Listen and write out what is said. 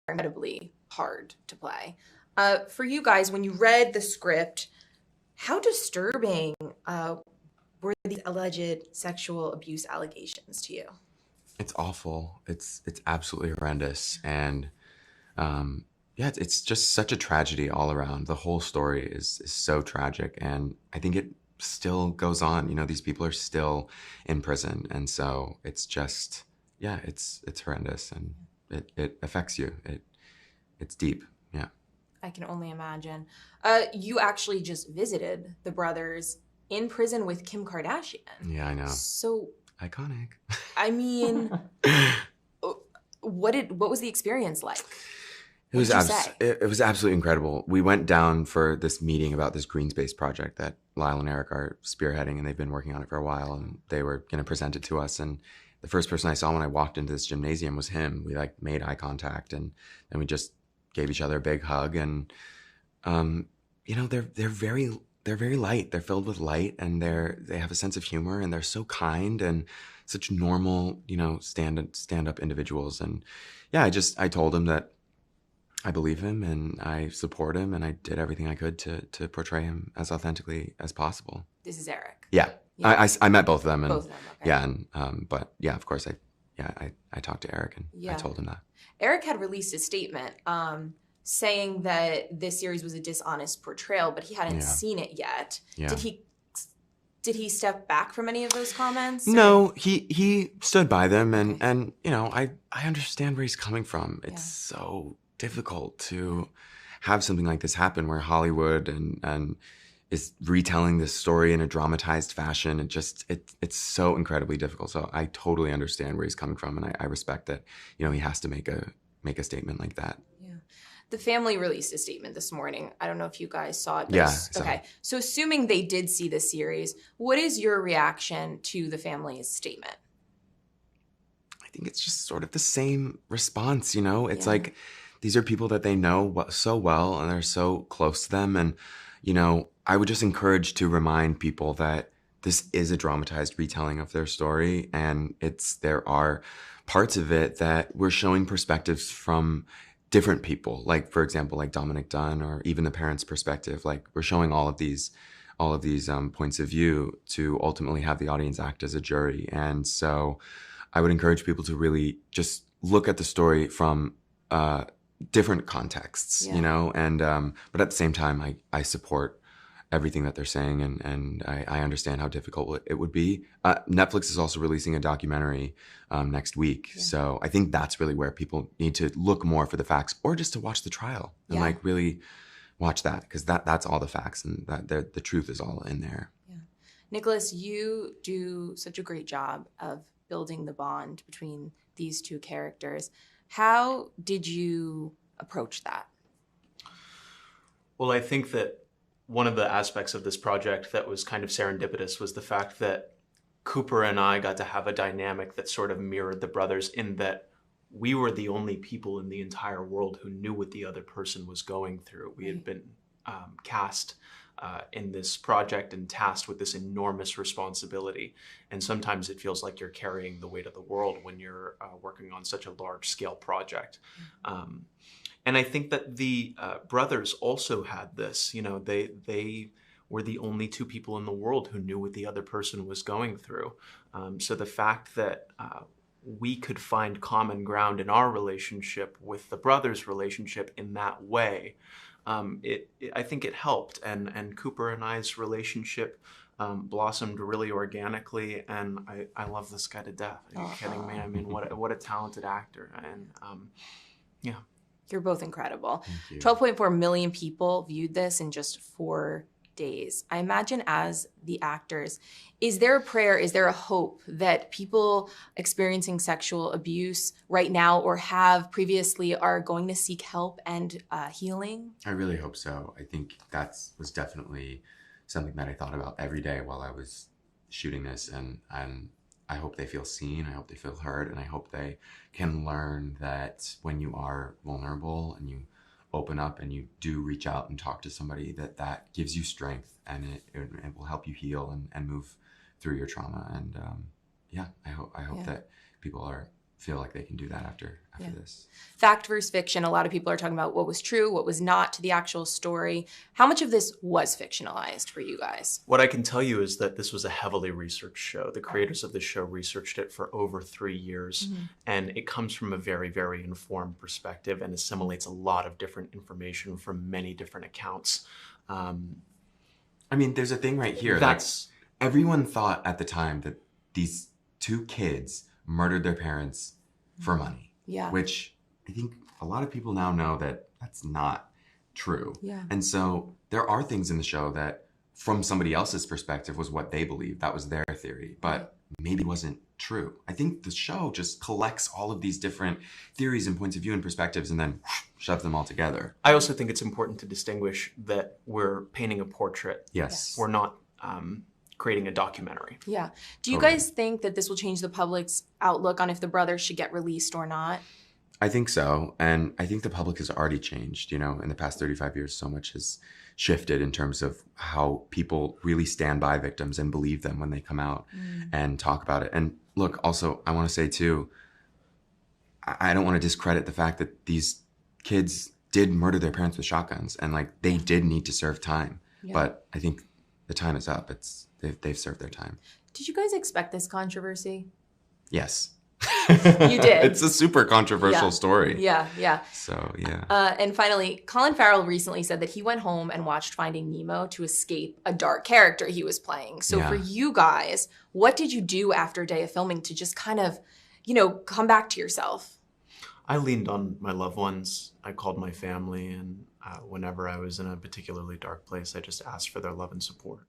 incredibly hard to play. For you guys, when you read the script, how disturbing were these alleged sexual abuse allegations to you? It's awful. It's absolutely horrendous. And yeah, it's just such a tragedy all around. The whole story is so tragic. And I think it still goes on. You know, these people are still in prison. And so it's just, yeah, it's horrendous. And it affects you. It's deep. Yeah. I can only imagine. You actually just visited the brothers in prison with Kim Kardashian. Yeah, I know. So iconic. I mean, what was the experience like? It was absolutely incredible. We went down for this meeting about this green space project that Lyle and Erik are spearheading, and they've been working on it for a while, and they were going to present it to us. And the first person I saw when I walked into this gymnasium was him. We like made eye contact, and we just gave each other a big hug. And you know, they're very light. They're filled with light, and they have a sense of humor, and they're so kind and such normal, you know, stand up individuals. And yeah, I told him that I believe him and I support him, and I did everything I could to portray him as authentically as possible. This is Erik. Yeah. I met both of them, and both of them, okay. Yeah, and but yeah, of course I talked to Erik, and I told him that. Erik had released a statement saying that this series was a dishonest portrayal, but he hadn't seen it yet. Yeah. Did he step back from any of those comments? No, he stood by them, and you know, I understand where he's coming from. It's so difficult to have something like this happen where Hollywood and is retelling this story in a dramatized fashion. It's so incredibly difficult. So I totally understand where he's coming from, and I respect that, you know, he has to make a statement like that. Yeah. The family released a statement this morning. I don't know if you guys saw it. Yeah. Okay. So assuming they did see the series, what is your reaction to the family's statement? I think it's just sort of the same response, you know? It's like, these are people that they know so well, and they're so close to them. And, you know, I would just encourage to remind people that this is a dramatized retelling of their story. And there are parts of it that we're showing perspectives from different people. Like, for example, like Dominic Dunn, or even the parents' perspective. Like, we're showing all of these points of view to ultimately have the audience act as a jury. And so I would encourage people to really just look at the story from, different contexts, you know, and but at the same time, I support everything that they're saying, and I understand how difficult it would be. Netflix is also releasing a documentary next week, so I think that's really where people need to look more for the facts, or just to watch the trial and like really watch that, because that's all the facts, and that the truth is all in there. Yeah, Nicholas, you do such a great job of building the bond between these two characters. How did you approach that? Well, I think that one of the aspects of this project that was kind of serendipitous was the fact that Cooper and I got to have a dynamic that sort of mirrored the brothers, in that we were the only people in the entire world who knew what the other person was going through. We had been cast in this project and tasked with this enormous responsibility. And sometimes it feels like you're carrying the weight of the world when you're working on such a large scale project. And I think that the brothers also had this, you know, they were the only two people in the world who knew what the other person was going through. So the fact that we could find common ground in our relationship with the brothers' relationship in that way, I think it helped, and Cooper and I's relationship blossomed really organically, and I love this guy to death. Are you kidding me? I mean, what a talented actor, and yeah. You're both incredible. 12.4 million people viewed this in just 4 days. I imagine, as the actors, is there a prayer, is there a hope that people experiencing sexual abuse right now or have previously are going to seek help and healing? I really hope so. I think that was definitely something that I thought about every day while I was shooting this, and I hope they feel seen, I hope they feel heard, and I hope they can learn that when you are vulnerable and you open up and you do reach out and talk to somebody, that gives you strength, and it will help you heal and move through your trauma. And yeah, I hope that people are feel like they can do that after this. Fact versus fiction. A lot of people are talking about what was true, what was not to the actual story. How much of this was fictionalized for you guys? What I can tell you is that this was a heavily researched show. The creators of the show researched it for over 3 years, and it comes from a very, very informed perspective and assimilates a lot of different information from many different accounts. I mean, there's a thing right here. That's everyone thought at the time that these 2 kids murdered their parents for money. Yeah. Which I think a lot of people now know that that's not true. Yeah. And so there are things in the show that from somebody else's perspective was what they believed. That was their theory, but maybe wasn't true. I think the show just collects all of these different theories and points of view and perspectives and then shoves them all together. I also think it's important to distinguish that we're painting a portrait. Yes. We're not creating a documentary. Yeah. Do you guys think that this will change the public's outlook on if the brothers should get released or not? I think so. And I think the public has already changed. You know, in the past 35 years, so much has shifted in terms of how people really stand by victims and believe them when they come out and talk about it. And look, also, I want to say too, I don't want to discredit the fact that these kids did murder their parents with shotguns and like they did need to serve time. Yeah. But I think the time is up. They've served their time. Did you guys expect this controversy? Yes. You did. It's a super controversial story. Yeah, yeah. So, yeah. And finally, Colin Farrell recently said that he went home and watched Finding Nemo to escape a dark character he was playing. So for you guys, what did you do after a day of filming to just kind of, you know, come back to yourself? I leaned on my loved ones. I called my family, and whenever I was in a particularly dark place, I just asked for their love and support.